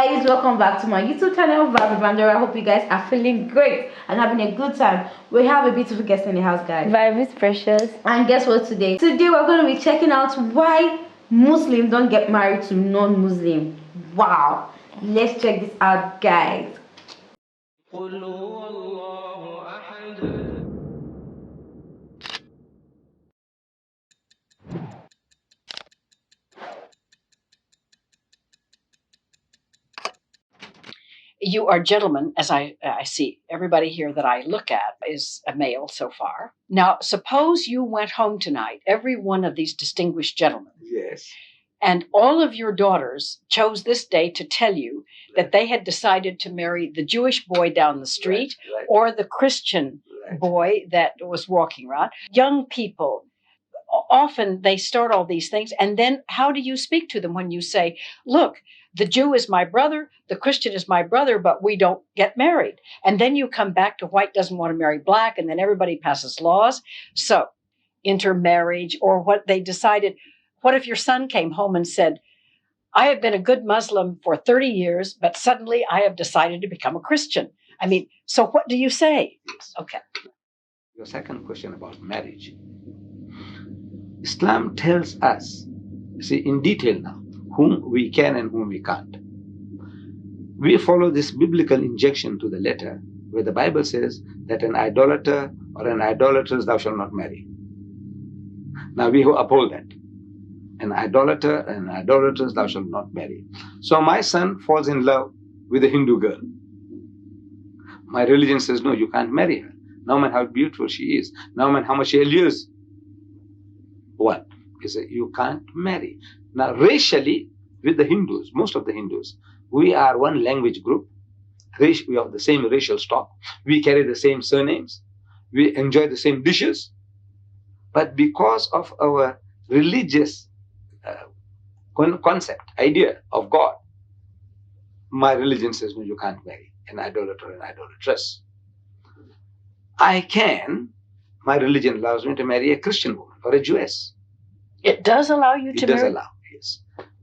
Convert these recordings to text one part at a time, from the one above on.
guys, welcome back to my YouTube channel, Vibe Bandera. I hope you guys are feeling great and having a good time. We have a beautiful guest in the house, guys. Vibe is precious. And guess what today? Today we're going to be checking out why Muslims don't get married to non-Muslim. Wow. Let's check this out, guys. You are gentlemen, as I see. Everybody here that I look at is a male so far. Now, suppose you went home tonight, every one of these distinguished gentlemen. Yes. And all of your daughters chose this day to tell you that they had decided to marry the Jewish boy down the street or the Christian boy that was walking around. Young people, often they start all these things. And then how do you speak to them when you say, look, the Jew is my brother, the Christian is my brother, but we don't get married. And then you come back to white doesn't want to marry black, and then everybody passes laws. So intermarriage, or what they decided. What if your son came home and said, I have been a good Muslim for 30 years, but suddenly I have decided to become a Christian? I mean, so what do you say? Yes. Okay. Your second question about marriage. Islam tells us, see, in detail now, whom we can and whom we can't. We follow this biblical injection to the letter, where the Bible says that an idolater or an idolatress thou shalt not marry. Now we uphold that. An idolater and an idolatress thou shalt not marry. So my son falls in love with a Hindu girl. My religion says, no, you can't marry her. No man, how beautiful she is. No man, how much she allures. What? Is that you can't marry. Now, racially, with the Hindus, most of the Hindus, we are one language group. We have the same racial stock. We carry the same surnames. We enjoy the same dishes. But because of our religious concept, idea of God, my religion says, no, you can't marry an idolater or an idolatress. I can, my religion allows me to marry a Christian woman or a Jewess. It does allow you to marry? It does allow, yes.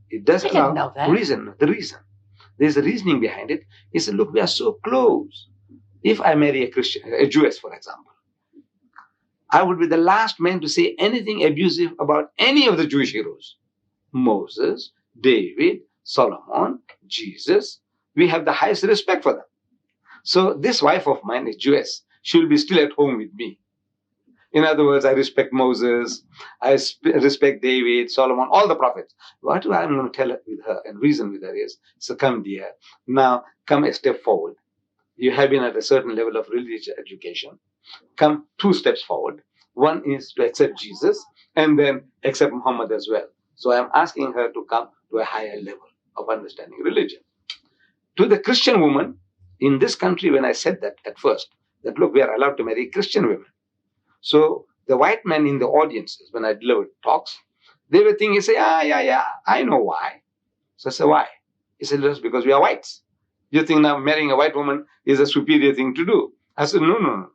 It does allow. Didn't know that. The reason. There's a reasoning behind it. Is that, look, we are so close. If I marry a Christian, a Jewess, for example, I would be the last man to say anything abusive about any of the Jewish heroes. Moses, David, Solomon, Jesus. We have the highest respect for them. So this wife of mine, a Jewess, she'll be still at home with me. In other words, I respect Moses, I respect David, Solomon, all the prophets. What I'm going to tell her with her and reason with her is, so come dear, now come a step forward. You have been at a certain level of religious education. Come 2 steps forward. One is to accept Jesus and then accept Muhammad as well. So I'm asking her to come to a higher level of understanding religion. To the Christian woman, in this country, when I said that at first, that look, we are allowed to marry Christian women. So the white men in the audiences, when I delivered talks, they were thinking, say, yeah, I know why. So I said, why? He said, just because we are whites. You think now marrying a white woman is a superior thing to do? I said, no.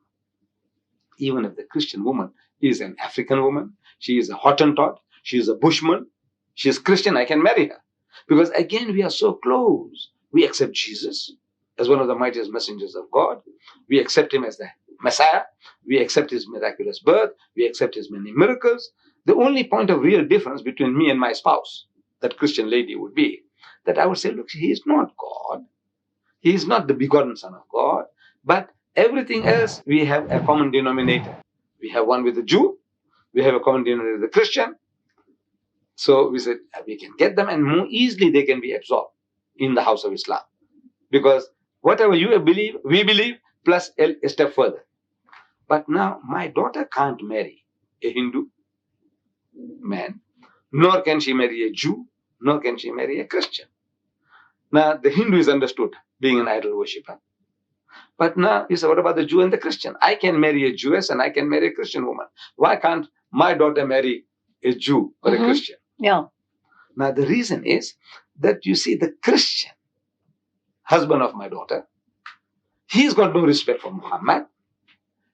Even if the Christian woman is an African woman, she is a Hottentot, she is a Bushman, she is Christian, I can marry her. Because again, we are so close. We accept Jesus as one of the mightiest messengers of God. We accept him as the Messiah. We accept his miraculous birth. We accept his many miracles. The only point of real difference between me and my spouse, that Christian lady, would be that I would say, look, he is not God. He is not the begotten Son of God. But everything else, we have a common denominator. We have one with the Jew. We have a common denominator with the Christian. So we said, we can get them, and more easily they can be absorbed in the house of Islam. Because whatever you believe, we believe, plus a step further. But now my daughter can't marry a Hindu man, nor can she marry a Jew, nor can she marry a Christian. Now the Hindu is understood being an idol worshipper. But now you say, what about the Jew and the Christian? I can marry a Jewess and I can marry a Christian woman. Why can't my daughter marry a Jew or a Christian? Yeah. Now the reason is that you see the Christian husband of my daughter, he's got no respect for Muhammad.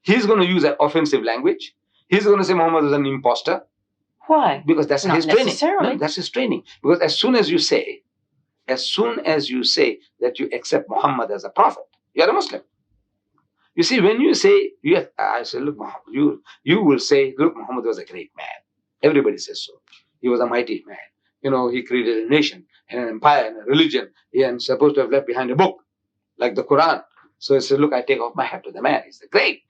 He's going to use an offensive language. He's going to say Muhammad is an imposter. Why? Because that's Not his training. necessarily. No, that's his training. Because as soon as you say as soon as you say that you accept Muhammad as a prophet, you are a Muslim. You see, when you say, I say, look, Muhammad, you will say, look, Muhammad was a great man. Everybody says so. He was a mighty man. He created a nation and an empire and a religion. He is supposed to have left behind a book, like the Quran. So he says, look, I take off my hat to the man. He's the great.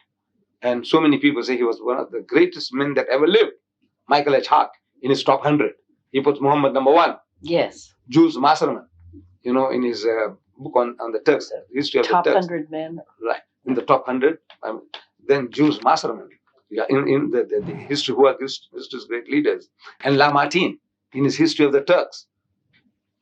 And so many people say he was one of the greatest men that ever lived. Michael H. Hart, in his top 100, he puts Muhammad number 1. Yes. Jules Masserman, in his book on the Turks, history of top the Turks. 100 men. Right. In the top 100, then Jules Masserman, in the history, who are history's great leaders, and Lamartine, in his history of the Turks.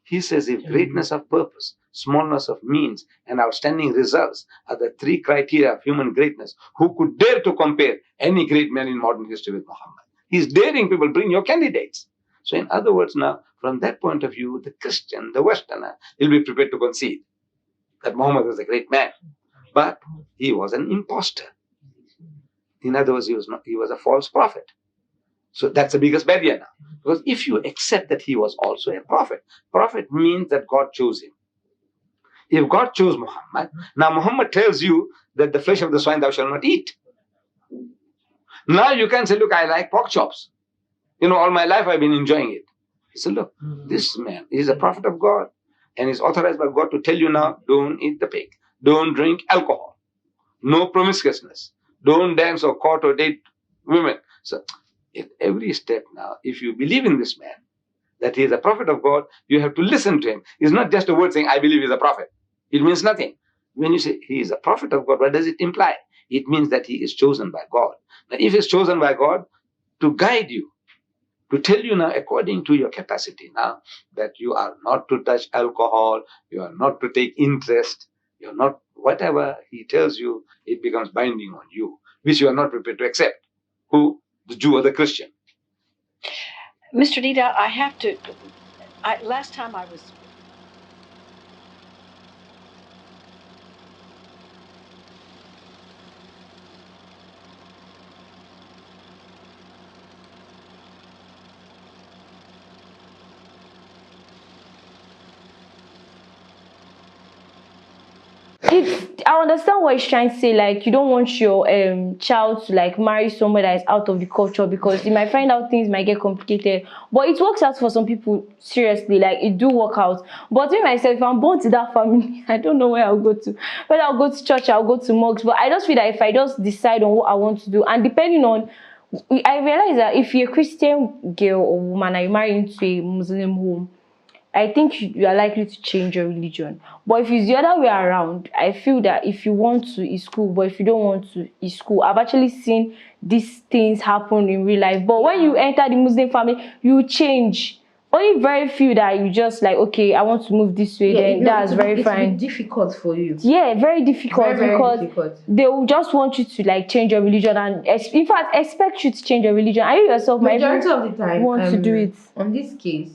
He says if greatness of purpose, smallness of means, and outstanding results are the 3 criteria of human greatness, who could dare to compare any great man in modern history with Muhammad? He's daring people, bring your candidates. So in other words now, from that point of view, the Christian, the Westerner, will be prepared to concede that Muhammad was a great man. But he was an impostor. In other words, he was a false prophet. So that's the biggest barrier now. Because if you accept that he was also a prophet means that God chose him. If God chose Muhammad, now Muhammad tells you that the flesh of the swine thou shalt not eat. Now you can say, look, I like pork chops. All my life I've been enjoying it. He said, look, this man is a prophet of God and is authorized by God to tell you now, don't eat the pig. Don't drink alcohol. No promiscuousness. Don't dance or court or date women. So at every step now, if you believe in this man, that he is a prophet of God, you have to listen to him. It's not just a word saying, I believe he's a prophet. It means nothing. When you say he is a prophet of God, what does it imply? It means that he is chosen by God. Now, if he's chosen by God to guide you, to tell you now, according to your capacity now, that you are not to touch alcohol, you are not to take interest, you're not, whatever he tells you, it becomes binding on you, which you are not prepared to accept. Who? The Jew or the Christian. Mr. Nida, last time I was I understand what he's trying to say. Like, you don't want your child to like marry somebody that is out of the culture, because you might find out things might get complicated. But it works out for some people. Seriously, like it do work out. But me myself, if I'm born to that family, I don't know where I'll go to. Whether I'll go to church, I'll go to mosques. But I just feel that if I just decide on what I want to do, and depending on, I realize that if you're a Christian girl or woman and you marry into a Muslim home, I think you are likely to change your religion. But if it's the other way around, I feel that if you want to, it's cool. But if you don't want to, it's cool. I've actually seen these things happen in real life. But when you enter the Muslim family, you change. Only very few that you just like, okay, I want to move this way, then that's very fine. It's difficult for you. Yeah, very difficult, very because difficult. they will just want you to like change your religion, and in fact expect you to change your religion. And you yourself might Majority of the time want to do it. On this case,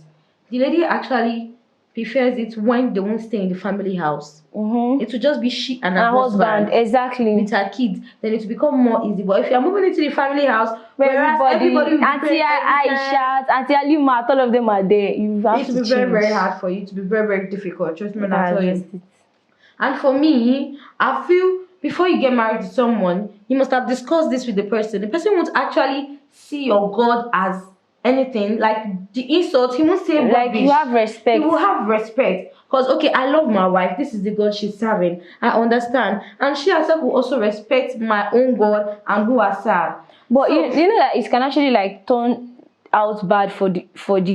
the lady actually prefers it when they won't stay in the family house. It will just be she and her husband, exactly, with her kids. Then it will become more easy. But if you are moving into the family house, where everybody Auntie Aisha, Auntie Alima, all of them are there, you have to be very, very hard for you. It will be very, very difficult. Trust me when I tell you. And for me, I feel before you get married to someone, you must have discussed this with the person. The person won't actually see your God as anything. Like the insult, he won't say like you have respect. You will have respect. Because okay, I love my wife. This is the God she's serving. I understand. And she herself will also respect my own God and who I serve. But so, you know that it can actually like turn out bad for the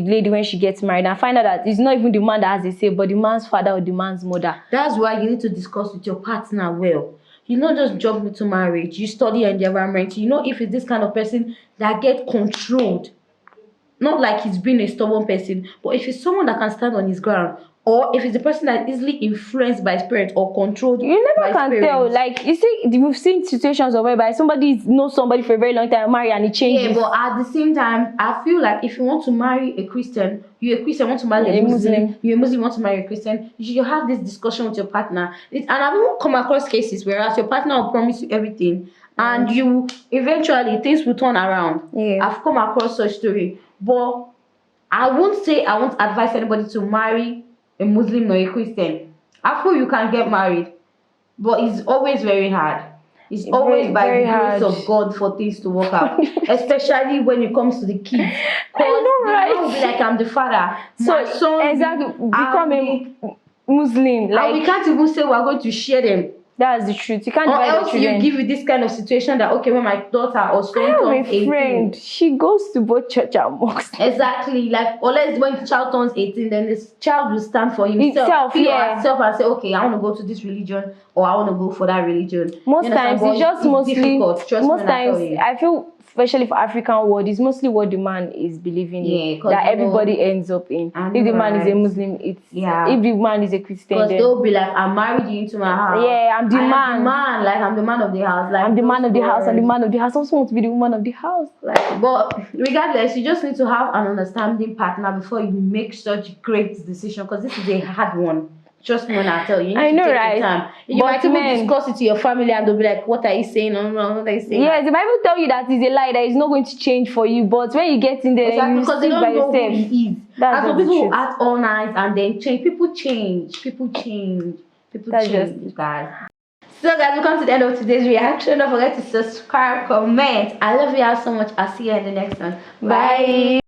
lady when she gets married and find out that it's not even the man that has a say, but the man's father or the man's mother. That's why you need to discuss with your partner well. You not just jump into marriage. You study the environment. You know if it's this kind of person that get controlled. Not like he's been a stubborn person, but if it's someone that can stand on his ground, or if it's a person that is easily influenced by spirit or controlled, you never can spirit. Tell. Like you see, we've seen situations of whereby somebody knows somebody for a very long time, marry and it changes. Yeah, but at the same time, I feel like if you want to marry a Christian, you're a Christian, want to marry a Muslim, you're a Muslim, want to marry a Christian, you should have this discussion with your partner. And I've even come across cases whereas your partner will promise you everything, and you eventually things will turn around. Yeah, I've come across such story, but I won't say I won't advise anybody to marry a Muslim nor a Christian. I feel you can get married, but it's always very hard. It's always by very the grace hard. of God for things to work out, especially when it comes to the kids. I know, The right? man will be like, I'm the father. So My son, exactly, become a Muslim. and we Like, can't even say we're going to share them. that's the truth. You can't Or divide the else you children. give you this kind of situation that, okay, when my daughter or son I have turns a 18, friend. She goes to both church and mosque. exactly, like, unless when the child turns 18, then this child will stand for Itself, he or yeah. herself, and say, okay, I want to go to this religion, or I want to go for that religion. Most You understand? times But it's just mostly. difficult. Trust Most me when I tell times you. I feel, especially for African world, it's mostly what the man is believing Yeah, in 'cause that you everybody know, ends up in. I If the know, man is a right? Muslim, it's Yeah. If the man is a Christian, Because then they'll be like, I married you into my house. Yeah, I'm the I am man. the man. Like, I'm the man of the house. Like, I'm the man those of the house. I'm the words. man of the house. I also want to be the woman of the house. Like, but regardless, you just need to have an understanding partner before you make such great decision, because this is a hard one. Trust me when I tell you. You need I know, to take right? your time. You But might even men- discuss it to your family, and they'll be like, "What are you saying? No, no, what are you saying?" Yes, the Bible tell you that it's a lie, that it's not going to change for you. But when you get in there, Exactly, you because they stick don't by know yourself. who he is. That's As for just the people who truth. act all night and then change, people change. People change. People That's change, just- guys. So guys, we come to the end of today's reaction. Don't forget to subscribe, comment. I love you all so much. I'll see you in the next one. Bye.